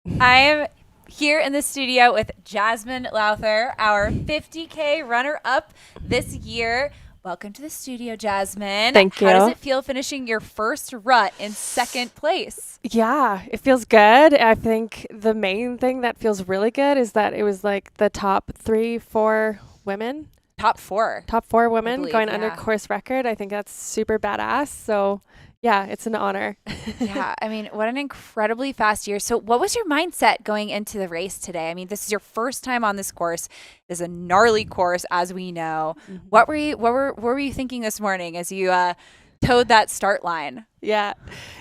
I'm here in the studio with Jazmine Lowther, our 50K runner up this year. Welcome to the studio, Jazmine. Thank How does you. it feel finishing your first rut in second place? Yeah, it feels good. I think the main thing that feels really good is that it was like the top three, four women, Top four, top four I women believe. going under Yeah. course record. I think that's super badass. So, yeah, it's an honor. Yeah. I mean, what an incredibly fast year. So, what was your mindset going into the race today? I mean, this is your first time on this course. This is a gnarly course, as we know. Mhm. What were you thinking this morning as you towed that start line? Yeah,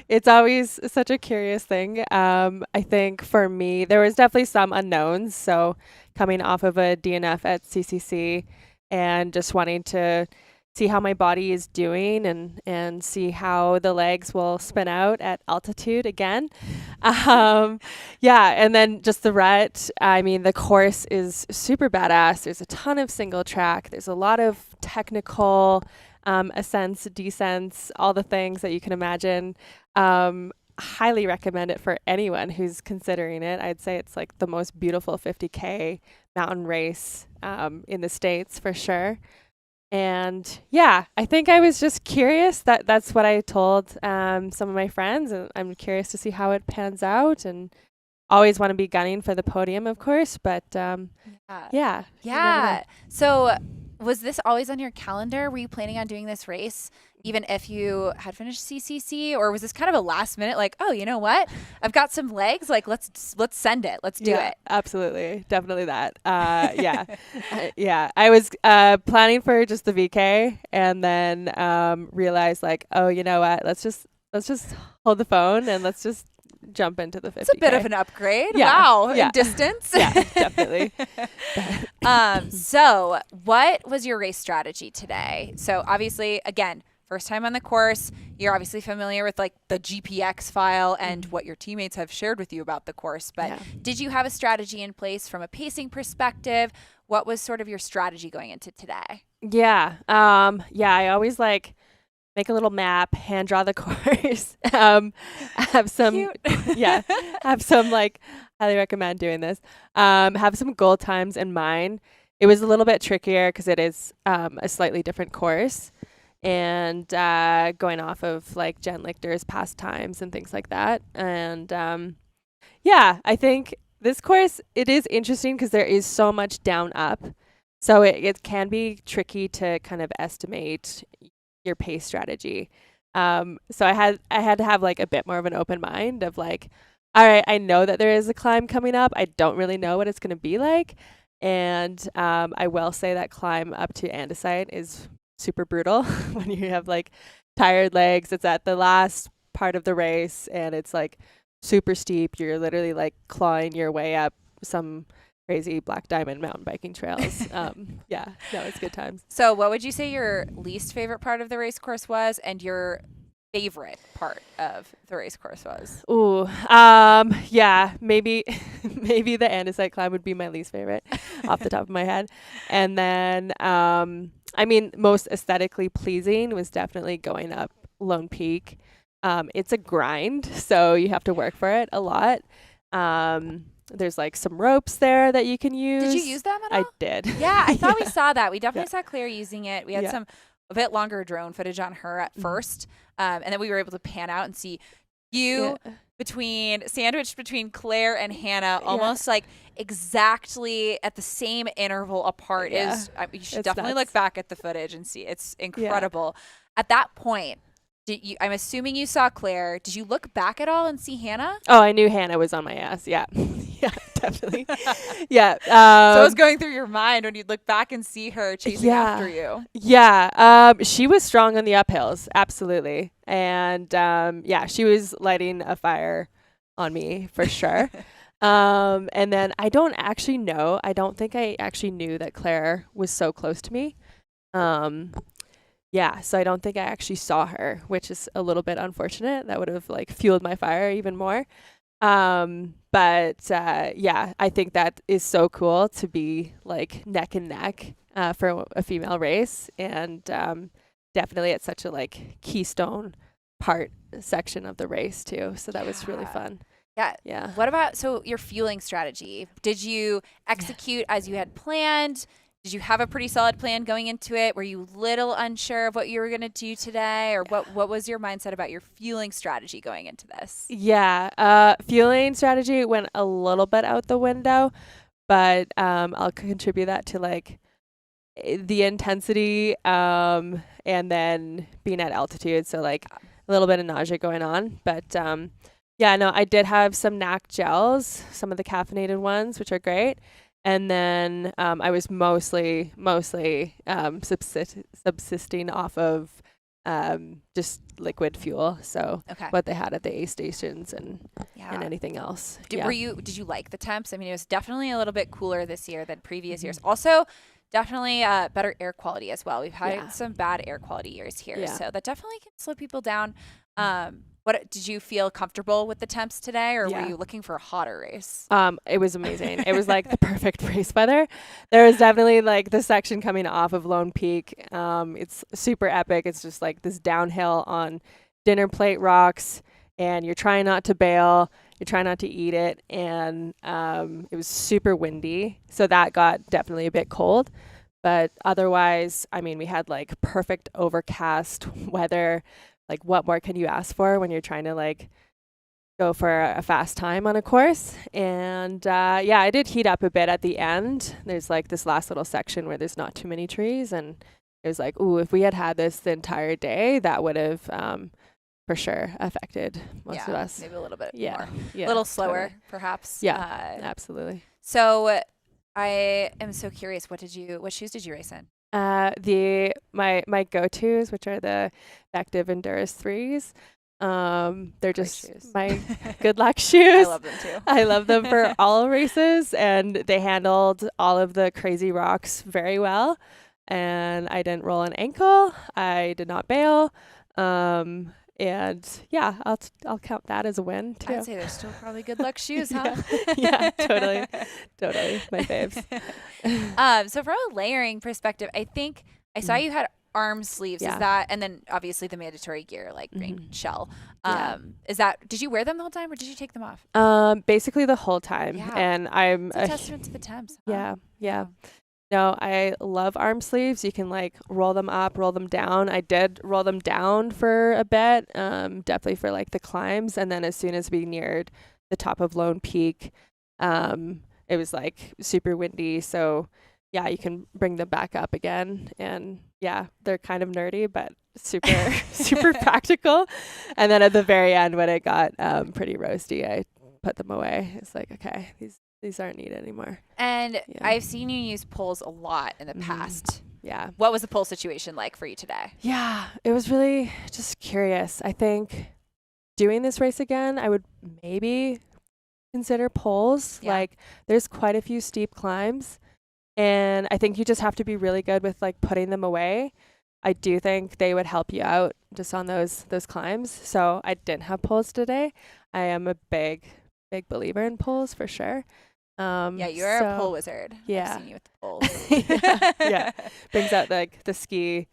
it's always such a curious thing. I think for me, there was definitely some unknowns. So, coming off of a DNF at CCC and just wanting to see how my body is doing and see how the legs will spin out at altitude again. Um, yeah, and then just the rut. I mean, the course is super badass. There's a ton of single track. There's a lot of technical ascents, descents, all the things that you can imagine. Highly recommend it for anyone who's considering it. I'd say it's like the most beautiful 50K mountain race in the States for sure. And yeah, I think I was just curious. That's what I told some of my friends, and I'm curious to see how it pans out. And always want to be gunning for the podium, of course. But Yeah. yeah, you never know. Yeah. So, was this always on your calendar? Were you planning on doing this race even if you had finished CCC, or was this kind of a last minute like, "Oh, you know what? I've got some legs, like let's send it. Let's do Yeah, it." absolutely. Definitely that. Yeah. Yeah. I was planning for just the VK and then realized like, oh, you know what? Let's just hold the phone and let's just jump into the It's a bit of 50K. an upgrade. Yeah. Wow, in Yeah. distance. Yeah, definitely. But So what was your race strategy today? So obviously, again, first time on the course, you're obviously familiar with like the GPX file and Mhm. what your teammates have shared with you about the course. But Yeah. did you have a strategy in place from a pacing perspective? What was sort of your strategy going into today? Yeah. Yeah, I always like make a little map, hand draw the course. Have some, Cute. yeah, have some like, highly recommend doing this. Have some goal times in mind. It was a little bit trickier because it is a slightly different course and going off of like Jen Lichter's past times and things like that. And yeah, I think this course, it is interesting because there is so much down up. So it can be tricky to kind of estimate your pace strategy. So I had to have like a bit more of an open mind of like, all right, I know that there is a climb coming up. I don't really know what it's going to be like. And I will say that climb up to andesite is super brutal when you have like tired legs. It's at the last part of the race and it's like super steep. You're literally like clawing your way up some crazy black diamond mountain biking trails. Yeah, no, it's good times. So what would you say your least favorite part of the race course was and your favorite part of the race course was? Ooh, yeah, maybe, maybe the andesite climb would be my least favorite, off the top of my head, and then, I mean, most aesthetically pleasing was definitely going up Lone Peak. It's a grind, so you have to work for it a lot. There's like some ropes there that you can Did you use. use them at I all? did. Yeah, I thought we Yeah, saw that. We yeah, definitely saw Claire using it. We had yeah. some a bit longer drone footage on her at Mhm. first, and then we were able to pan out and see Yeah, you between sandwiched between Claire and Hannah, yeah, almost like exactly at the same interval apart. yeah. You should It's definitely look nuts. back at the footage and see it's Yeah. incredible. At that point, did you? I'm assuming you saw Claire. Did you look back at all and see Hannah? Oh, I knew Hannah was on my ass. Yeah. Yeah, definitely. Yeah. So it was going through your mind when you'd look back and see her chasing after Yeah. you. Yeah. She was strong on the uphills, absolutely. And yeah, she was lighting a fire on me for sure. And then I don't actually know. I don't think I actually knew that Claire was so close to me. Um, yeah, so I don't think I actually saw her, which is a little bit unfortunate. That would have like fueled my fire even more. But yeah, I think that is so cool to be like neck and neck for a female race, and definitely it's such a like keystone part section of the race too. So that was really Yeah. fun. Yeah. Yeah. What about, so your fueling strategy? Did you execute as you had planned? Did you have a pretty solid plan going into it? Were you little unsure of what you were going to do today? Or what was your mindset about your fueling strategy going into this? Yeah. Fueling strategy went a little bit out the window, but I'll contribute that to like the intensity and then being at altitude. So like a little bit of nausea going on. But yeah, no, I did have some NAC gels, some of the caffeinated ones, which are great. And then I was mostly subsisting off of just liquid fuel. So Okay. what they had at the aid stations and Yeah. anything else. Did you like the temps? I mean, it was definitely a little bit cooler this year than previous years. Also, definitely better air quality as well. We've had some bad air quality years here, so that definitely can slow people down. What did you feel comfortable with the temps today, or were you looking for a hotter race? It was amazing. It was like the perfect race weather. There was definitely like the section coming off of Lone Peak. It's super epic. It's just like this downhill on dinner plate rocks, and you're trying not to bail. You're trying not to eat it, and it was super windy, so that got definitely a bit cold. But otherwise, I mean, we had like perfect overcast weather. Like, what more can you ask for when you're trying to like go for a fast time on a course? And yeah, I did heat up a bit at the end. There's like this last little section where there's not too many trees, and it was like, ooh, if we had this the entire day, that would have for sure affected most of us. Maybe a little bit Yeah, more. yeah, A little slower, totally. perhaps. Yeah, absolutely. So I am so curious. What shoes did you race in? My go-tos, which are the Active Endurance 3s. They're just shoes. my good luck shoes. I love them too. I love them for all races, and they handled all of the crazy rocks very well. And I didn't roll an ankle. I did not bail. And yeah, I'll count that as a win too. I'd say they're still probably good luck shoes, huh? Yeah, totally, my faves. So from a layering perspective, I think I saw you had arm sleeves. Yeah. Is that, and then obviously the mandatory gear like green shell. Yeah. Is that, did you wear them the whole time or did you take them off? Basically the whole time. Yeah. And I'm It's a testament to the temps. Huh? Yeah. No, I love arm sleeves. You can like roll them up, roll them down. I did roll them down for a bit, definitely for like the climbs. And then as soon as we neared the top of Lone Peak, it was like super windy. So yeah, you can bring them back up again. And yeah, they're kind of nerdy, but super, super practical. And then at the very end, when it got pretty roasty, I put them away. It's like, okay, these aren't needed anymore. And I've seen you use poles a lot in the past. Yeah. What was the pole situation like for you today? Yeah, it was really just curious. I think doing this race again, I would maybe consider poles. Yeah. Like there's quite a few steep climbs, and I think you just have to be really good with like putting them away. I do think they would help you out just on those climbs. So I didn't have poles today. I am a big believer in poles for sure. Yeah, you're a pole wizard. Yeah. I've seen you with the poles. yeah. Brings out like the ski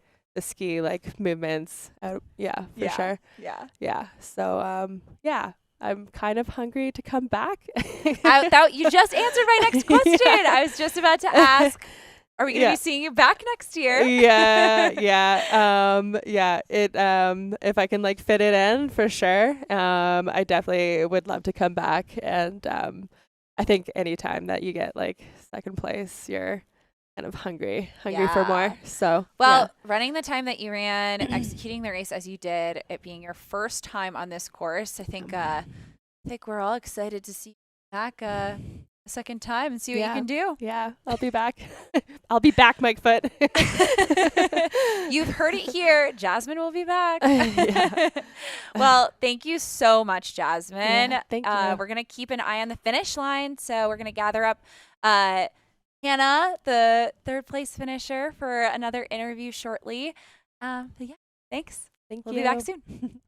like movements out. Yeah, for sure. Yeah. Yeah. So yeah, I'm kind of hungry to come back. You just answered my next question. Yeah. I was just about to ask, are we going to be seeing you back next year? Yeah. If I can like fit it in, for sure. I definitely would love to come back, and I think anytime that you get like second place, you're kind of hungry for more. So running the time that you ran, executing the race as you did, it being your first time on this course, I think we're all excited to see you back a second time and see what you can do. Yeah, I'll be back. I'll be back, Mike Foot. You've heard it here. Jazmine will be back. Yeah. Well, thank you so much, Jazmine. Yeah, thank you. We're going to keep an eye on the finish line. So we're going to gather up Hannah, the third place finisher, for another interview shortly. But yeah, thanks. Thank We'll you. be back soon.